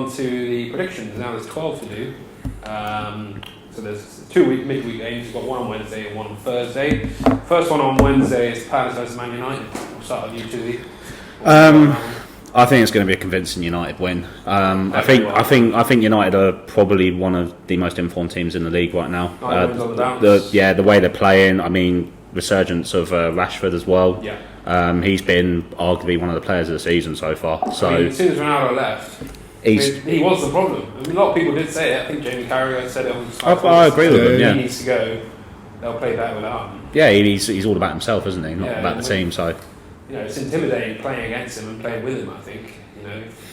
on to the predictions. Now there's 12 to do. So there's 2 midweek games. You've got one on Wednesday and one on Thursday. First one on Wednesday is Palace versus Man United. We'll start with you, Chizzy. I think it's going to be a convincing United win. I think United are probably one of the most informed teams in the league right now. The way they're playing. I mean, resurgence of Rashford as well. Yeah. He's been arguably one of the players of the season so far. So as soon as Ronaldo left, he was the problem. I mean, a lot of people did say it. I think Jamie Carragher said it on Sky. I agree with him. Yeah, he needs to go. They'll play better without him. Yeah, he's all about himself, isn't he? Not about the team. So it's intimidating playing against him and playing with him. I think.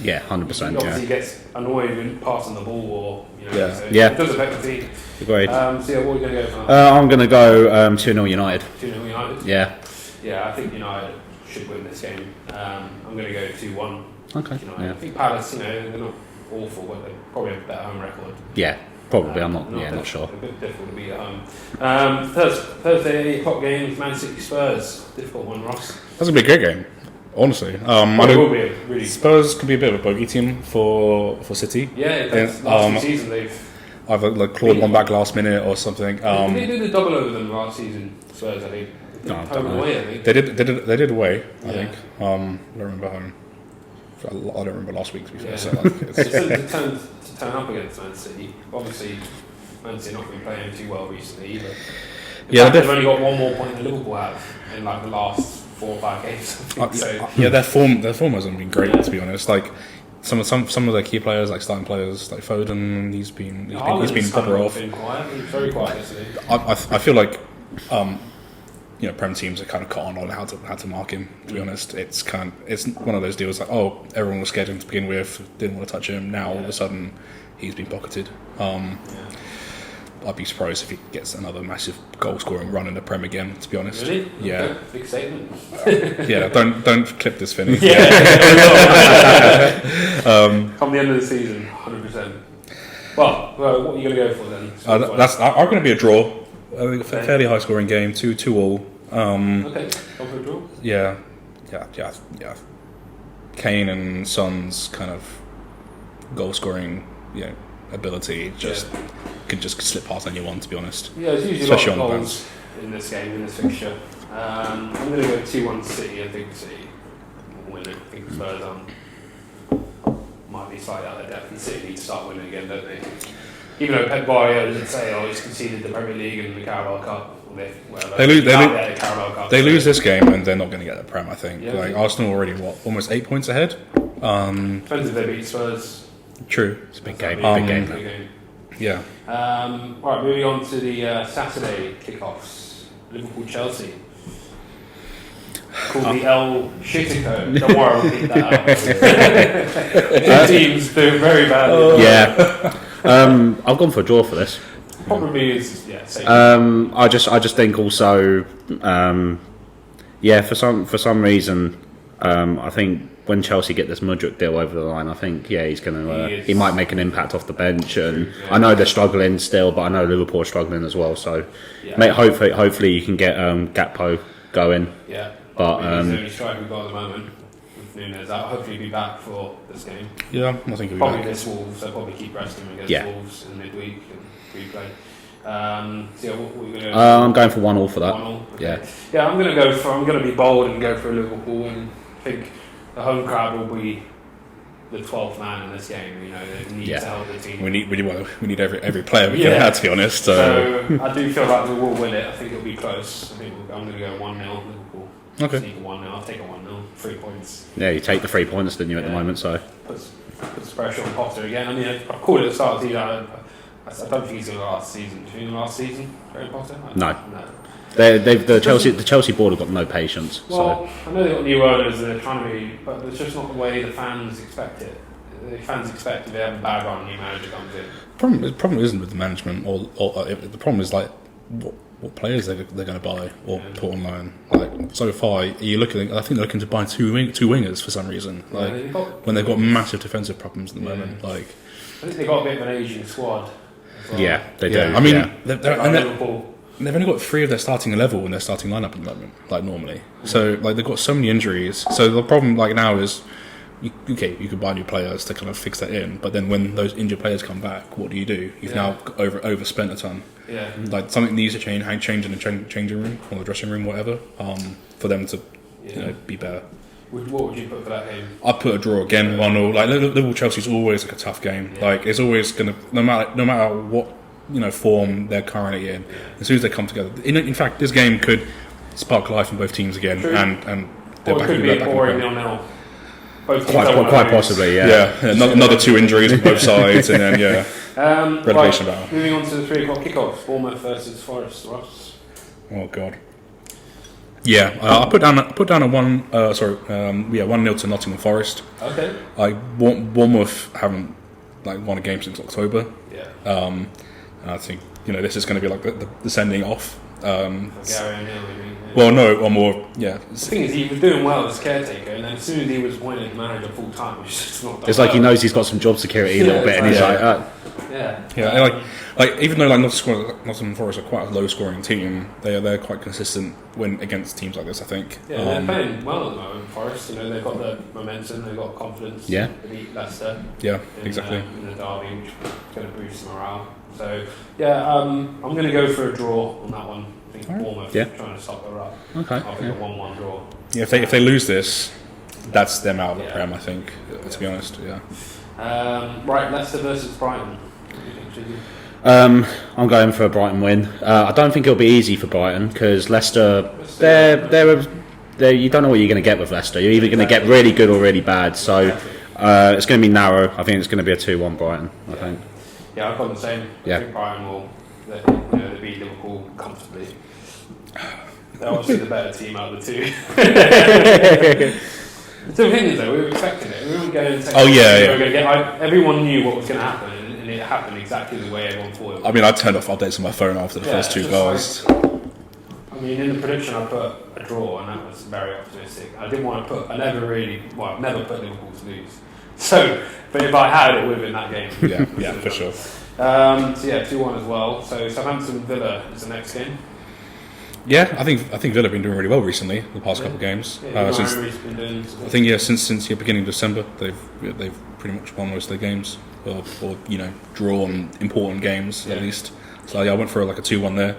Yeah, 100%. Obviously, he gets annoyed when passing the ball, or so it does affect the team. Agreed. So what are you going to go for? I'm going to go 2-0 United. 2-0 United. Yeah. Yeah, I think United should win this game. I'm going to go 2-1. Okay. United. I think Palace, they're not awful, but they probably have a better home record. Yeah, probably. I'm not sure. A bit difficult to beat at home. Thursday 8 o'clock game, Man City Spurs. Difficult one, Ross. That's a big great game. Honestly, Spurs could be a bit of a bogey team for City. Yeah, last season they've either clawed one back last minute or something. Did they do the double over them last season? Spurs, I think. Away, I think. They did away. I think. I don't remember home. I don't remember last week. To be fair, so it's to turn up against Man City. Obviously, Man City not been playing too well recently either. They've only got one more point than Liverpool have in the last 4 or 5 games. Their form hasn't been great, to be honest. Some of their key players, like starting players, like Foden, he's been proper off. He's very quiet, isn't he? I feel like Prem teams are kind of caught on how to mark him. To be honest, it's one of those deals like, everyone was scared of him to begin with, didn't want to touch him. Now all of a sudden, he's been pocketed. I'd be surprised if he gets another massive goal scoring run in the Prem again, to be honest. Really? Yeah. Okay. Big statement. Don't clip this, Finney. Come the end of the season, 100%. Well, what are you going to go for then? I'm going to be a draw. I think a fairly high scoring game, 2-2 all. Okay, go for a draw. Yeah. Kane and Son's kind of goal scoring, ability could just slip past anyone, to be honest. Yeah, it's usually especially a lot of goals in this game, in this fixture. I'm going to go 2-1 City. I think City will win it. I think Spurs might be slightly out of their depth, and City need to start winning again, don't they? Even though Pep Guardiola didn't say, he's conceded the Premier League and the Carabao Cup. They lose this game and they're not going to get the Prem, I think. Arsenal already, almost 8 points ahead? Depends if they beat Spurs. True. It's a big game. Big game. Yeah. Alright, moving on to the Saturday kickoffs. Liverpool-Chelsea. Called the El Shitico. Don't worry, I'll keep that out. Two teams doing very badly. I've gone for a draw for this. Probably is, same. I just think also, for some reason, I think when Chelsea get this Mudryk deal over the line, I think he's going to he might make an impact off the bench, and I know they're struggling still, but I know Liverpool are struggling as well. So, hopefully you can get Gakpo going. Yeah, but he's the only striker we've got at the moment. With Nunes out, hopefully he'll be back for this game. Yeah, I think he'll be probably back. against Wolves. So probably keep resting him against Wolves in midweek and replay. What are you going to do? I'm going for 1-1 for that. 1-1. Okay. Yeah, I'm going to be bold and go for Liverpool, and I think the home crowd will be the 12th man in this game. They need to help the team. We need every player we can have, to be honest. So I do feel like we will win it. I think it'll be close. I'm going to go 1-0 Liverpool. Okay. Sneak a 1-0. I'll take a 1-0. 3 points. Yeah, you take the 3 points, didn't you, at the moment? So puts pressure on Potter again. I mean, I called it at the start of the season. I don't think he's going to last season. Do you think last season, Graham Potter? No. The Chelsea board have got no patience. Well, I know they've got new owners and they're trying to be, but it's just not the way the fans expect it. The fans expect if they have a bad run, a new manager comes in. The problem isn't with the management, or the problem is what players they're going to buy or put on loan. So far, I think they're looking to buy two wingers for some reason. When they've got massive defensive problems at the moment. I think they've got a bit of an aging squad. Well. Yeah, they do. I mean, they've only got 3 of their starting level in their starting lineup at the moment, normally. So they've got so many injuries. So the problem now is you could buy new players to kind of fix that in, but then when those injured players come back, what do? You've now overspent a ton. Yeah. Like something needs to change in the changing room or the dressing room, whatever, for them to be better. What would you put for that game? I'd put a draw again, 1-0. Like Liverpool Chelsea's always like a tough game. Yeah. Like it's always gonna no matter what form they're currently in. Yeah. As soon as they come together, in fact, this game could spark life in both teams again, True. and they're or back it could in be the a boring 0-0. Quite possibly, yeah. Another 2 injuries on both sides, and then relegation battle. Moving on to the 3 o'clock kickoff, Bournemouth versus Forest. Ross. Oh god. Yeah, I put down a 1-0 to Nottingham Forest. Okay. Bournemouth haven't won a game since October. Yeah. And I think this is going to be like the sending off. Gary O'Neill, maybe. Yeah. Well, no, or more. Yeah. The thing is, he was doing well as caretaker, and then as soon as he was appointed manager full time, he's just not done. It's like he knows he's got some job security a little bit, and he's like even though Nottingham Forest are quite a low scoring team, they're quite consistent when against teams like this. I think. Yeah, they're playing well at the moment. Forest, they've got the momentum, they've got confidence. Yeah. To beat Leicester. Yeah, exactly. In the derby, which is going to boost morale. So I'm going to go for a draw on that one. I think Bournemouth trying to stop the rut. Okay. I'll think a 1-1 draw. Yeah, if they lose this, that's them out of the Prem. I think. To be honest, yeah. Right, Leicester versus Brighton. What do you think, Jiggy? I'm going for a Brighton win. I don't think it'll be easy for Brighton because Leicester, they're you don't know what you're going to get with Leicester. You're either going to get really good or really bad. So it's going to be narrow. I think it's going to be a 2-1 Brighton. I think. Yeah, I've got the same. Yeah. I think Brighton will they beat Liverpool comfortably. They're obviously the better team out of the two. The thing is, though, we were expecting it. We weren't going to everyone knew what was going to happen, and it happened exactly the way everyone thought it would. I mean, I turned off updates on my phone after the first 2 goals. In the prediction, I put a draw, and that was very optimistic. I didn't want to put. I've never put Liverpool to lose. So, but if I had, it would have been that game. Yeah, for sure. 2-1 as well. So Southampton Villa is the next game. Yeah, I think Villa have been doing really well recently, the past couple of games. Since the beginning of December, they've pretty much won most of their games, or drawn important games at least. So I went for a 2-1 there.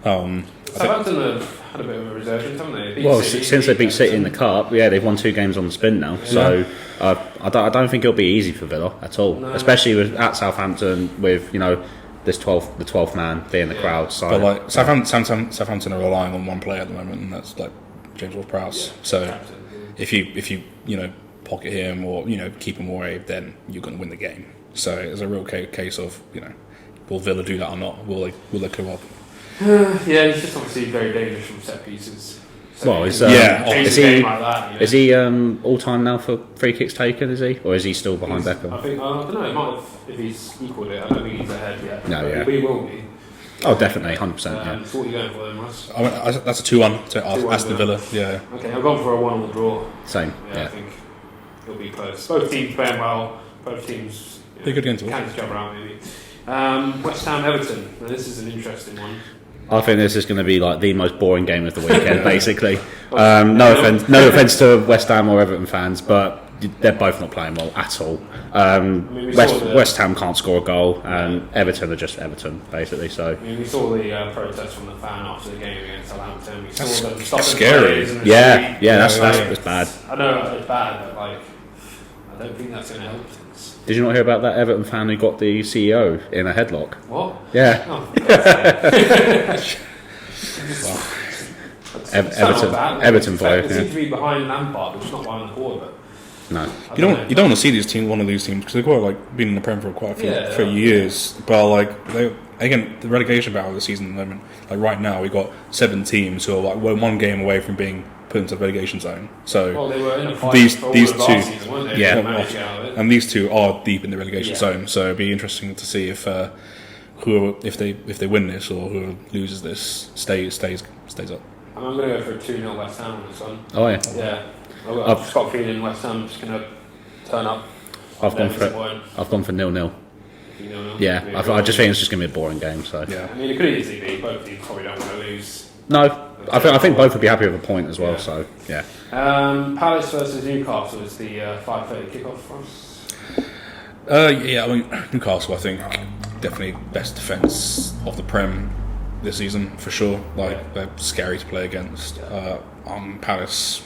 Southampton have had a bit of a resurgence, haven't they? Since they beat City in the Cup, they've won 2 games on the spin now. Yeah. So I don't think it'll be easy for Villa at all, especially at Southampton with the 12th man being the crowd. So, but Southampton are relying on one player at the moment, and that's James Ward-Prowse. So if you pocket him or keep him away, then you're going to win the game. So it's a real case of will Villa do that or not? Will they come up? He's just obviously very dangerous from set pieces. So is he all time now for free kicks taken? Is he, or is he still behind Beckham? I think I don't know. It might have, if he's equalled it. I don't think he's ahead yet. No, but he will be. Oh, definitely, 100%. So what are you going for then, Ross? That's a 2-1 to Aston Villa. Yeah. Okay, I've gone for a 1-1 draw. Same. I think it'll be close. Both teams playing well. Both teams good games. Can each other out maybe. West Ham Everton. Now, this is an interesting one. I think this is going to be the most boring game of the weekend, basically. No offense to West Ham or Everton fans, but they're both not playing well at all. West Ham can't score a goal, and Everton are just Everton, basically. So we saw the protest from the fan after the game against Southampton. We saw them stopping scary. That's bad. I know it's bad, but I don't think that's going to help things. Did you not hear about that Everton fan who got the CEO in a headlock? What? Yeah. Oh, Everton player. They seem to be behind Lampard, which is not behind the ball, but no. You don't want to see these teams, one of these teams, because they've got been in the Prem for quite a few years. But the relegation battle of the season at the moment, right now we've got 7 teams who are one game away from being put into the relegation zone. So they were in a fight these for two, season, weren't they? And these two are deep in the relegation zone. So it'd be interesting to see if they win this or who loses this stays up. I'm going to go for a 2-0 West Ham on this one. Oh yeah. Yeah. I've just got a feeling West Ham's just going to turn up. I've gone for 0-0. Yeah, I just think it's just going to be a boring game. So it could easily be. Both teams probably don't want to lose. No, I think both would be happy with a point as well. So yeah. Palace versus Newcastle is the 5:30 kickoff for us. Yeah, I mean Newcastle. I think definitely best defence of the Prem this season for sure. Like they're scary to play against. Palace,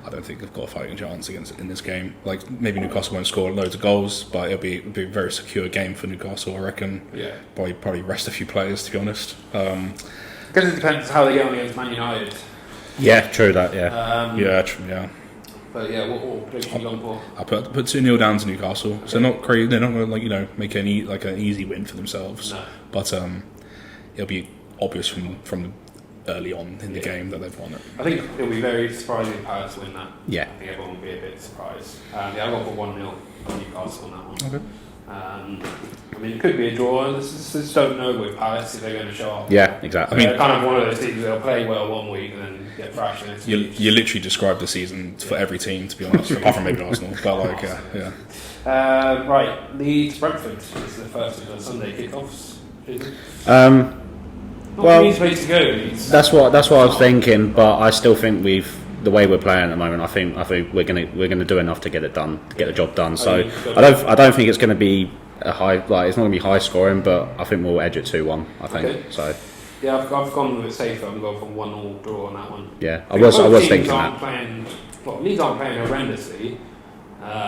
I don't think they've got a fighting chance against in this game. Like maybe Newcastle won't score loads of goals, but it'll be a very secure game for Newcastle. I reckon. Yeah. Probably rest a few players to be honest. Because it depends how they get on against Man United. Yeah, true that. Yeah. Yeah. But yeah, what prediction you going for? I put 2-0 down to Newcastle. Okay. So not crazy. They're not going to make an easy win for themselves. No. But it'll be obvious from early on in the game that they've won it. I think it'll be very surprising if Palace win that. Yeah. I think everyone will be a bit surprised. I've got for 1-0 on Newcastle on that one. Okay. I mean, it could be a draw. Just don't know with Palace if they're going to show up. Yeah, exactly. I mean, they're kind of one of those teams that'll play well one week and then get thrashed next week. You literally described the season for every team, to be honest, apart from maybe Arsenal. But yeah. Right, Leeds Brentford is the first of the Sunday kickoffs. Well, easy place to go, Leeds. That's what I was thinking, but I still think the way we're playing at the moment, I think we're gonna do enough to get it done, to get the job done. So I don't think it's going to be a high, it's not going to be high scoring, but I think we'll edge it 2-1. I think. Okay. So. Yeah, I've gone with it safer. I'm going for 1-1 draw on that one. Yeah, I was thinking that. Leeds aren't playing horrendously.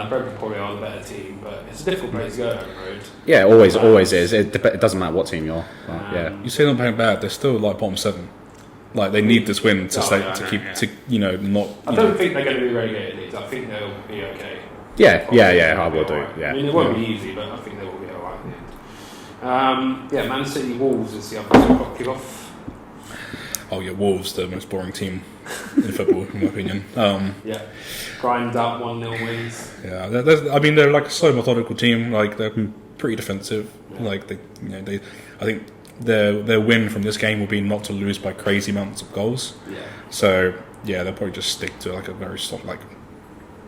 Brentford probably are the better team, but it's a difficult place to go down the road. Yeah, always is. It doesn't matter what team you're. Yeah. You say they're not playing bad. They're still like bottom 7. Like they need this win to not. I don't think they're going to be relegated. Leeds. I think they'll be okay. Yeah. I will do. Yeah. I mean, it won't be easy, but I think they will be alright in the end. Man City Wolves is the other 2 o'clock kickoff. Oh yeah, Wolves, the most boring team in football, in my opinion. Grind up 1-0 wins. Yeah, I mean they're like a slow, methodical team. Like they're pretty defensive. Yeah. Like I think their win from this game will be not to lose by crazy amounts of goals. Yeah. So yeah, they'll probably just stick to like a very soft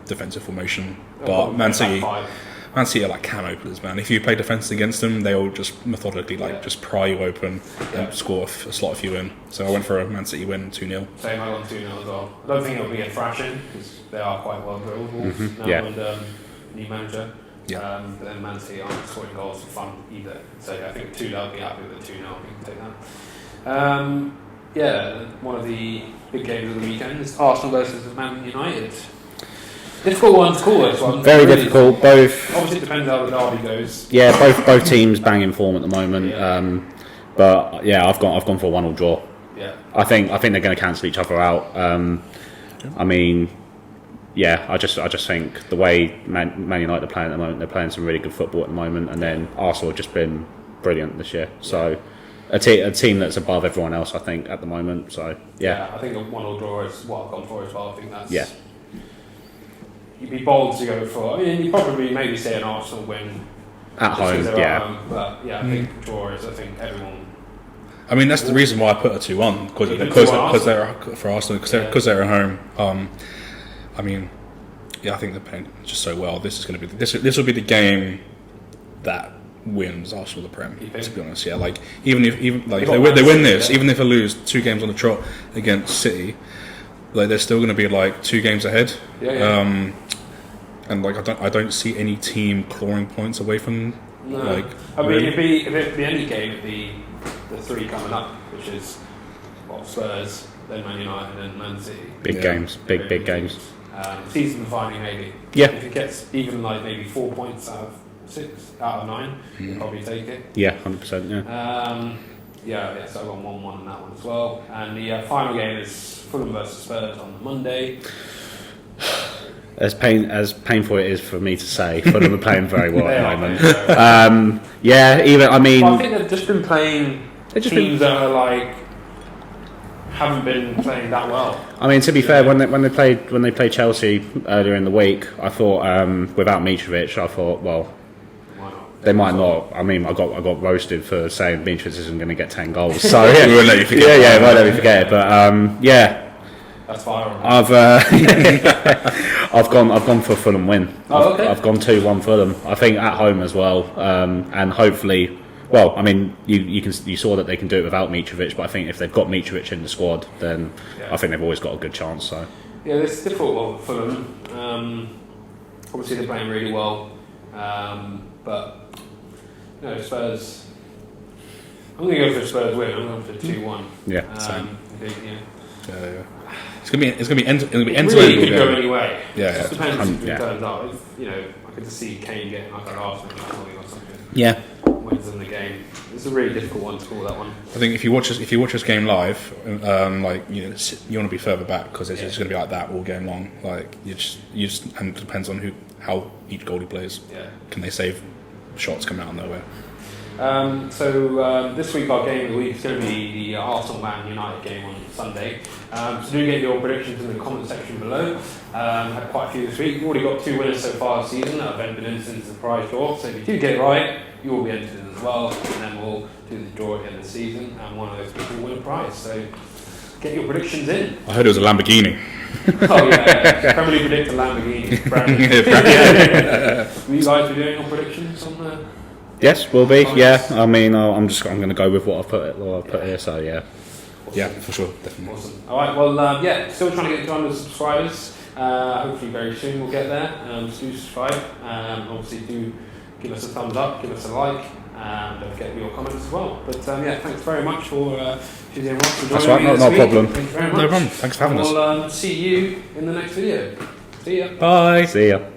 defensive formation. But Man City are like can openers, man. If you play defence against them, they will just methodically just pry you open and slot a few in. So I went for a Man City win 2-0. Same, I won 2-0 as well. I don't think it'll be a thrashing because they are quite well drilled and new manager. Yeah. But then Man City aren't scoring goals for fun either. So I think 2-0 I'll be happy with the 2-0. We can take that. One of the big games of the weekend is Arsenal versus Man United. Difficult one to call this one. Very really difficult. Both. Obviously, it depends how the derby goes. Yeah, both teams bang in form at the moment. Yeah. But yeah, I've gone for a 1-1 draw. Yeah. I think they're going to cancel each other out. I mean, yeah, I just think the way Man United are playing at the moment, they're playing some really good football at the moment, and then Arsenal have just been brilliant this year. So a team that's above everyone else, I think, at the moment. So yeah. I think a 1-1 draw is what I've gone for as well. I think that's. Yeah. You'd be bold to go for. I mean, you probably maybe say an Arsenal win at home. Yeah. At home, but yeah, I think draw is. I think everyone. I mean, that's the reason why I put a 2-1 because they're for Arsenal because they're at home. I mean, yeah, I think they're playing just so well. This is going to be this will be the game that wins Arsenal the Prem. To be honest, yeah. Like even if they win this, even if they lose 2 games on the trot against City, like they're still going to be like 2 games ahead. Yeah. And like I don't see any team clawing points away from. No. Like I mean, if it be any game, it'd be the 3 coming up, which is Spurs, then Man United, and Man City. Big games, big games. Season defining maybe. Yeah. If it gets even like maybe 4 points out of 6 out of 9, you'll probably take it. Yeah, 100%. Yeah. So I got 1-1 on that one as well. And the final game is Fulham versus Spurs on Monday. As painful it is for me to say, Fulham are playing very well at the moment. Yeah, even I mean. I think they've just been playing teams that are like haven't been playing that well. I mean, to be fair, when they played Chelsea earlier in the week, I thought without Mitrovic, I thought they might not. I mean, I got roasted for saying Mitrovic isn't going to get 10 goals. So yeah, we won't let you forget. Yeah, won't let me forget it. But yeah. That's fire. I've gone for a Fulham win. Oh, okay. I've gone 2-1 Fulham. I think at home as well, and hopefully Well, I mean, you saw that they can do it without Mitrovic, but I think if they've got Mitrovic in the squad, then I think they've always got a good chance. So yeah, it's difficult for them. Obviously, they're playing really well, but Spurs. I'm going to go for a Spurs win. I'm going for 2-1. Yeah, same. I think, Yeah. It's gonna be end to end. It really could go any way. Yeah, it just depends who turns up. I could just see Kane getting like an Arsenal or something. Yeah. Wins in the game. It's a really difficult one to call, that one. I think if you watch this game live, you want to be further back because it's just going to be like that all game long. Like you just and it depends on how each goalie plays. Yeah. Can they save shots coming out of nowhere? This week our game of the week is going to be the Arsenal Man United game on Sunday. So do get your predictions in the comment section below. Had quite a few this week. We've already got 2 winners so far this season that have entered into the prize draw. So if you do get it right, you will be entered in as well. And then we'll do the draw at the end of the season, and one of those people will win a prize. So get your predictions in. I heard it was a Lamborghini. Oh yeah, Premier League predict a Lamborghini. Will you guys be doing your predictions on the? Yes, will be. Yeah, I mean, I'm going to go with what I've put here. So yeah. Yeah, for sure, definitely. Awesome. All right, well, still trying to get to 200 subscribers. Hopefully, very soon we'll get there. Do subscribe. Obviously, do give us a thumbs up, give us a like, and don't forget your comments as well. But thanks very much for choosing and for joining That's right, me this no week. problem. Thank you very much. No problem. Thanks for having us. We'll see you in the next video. See ya. Bye. See ya.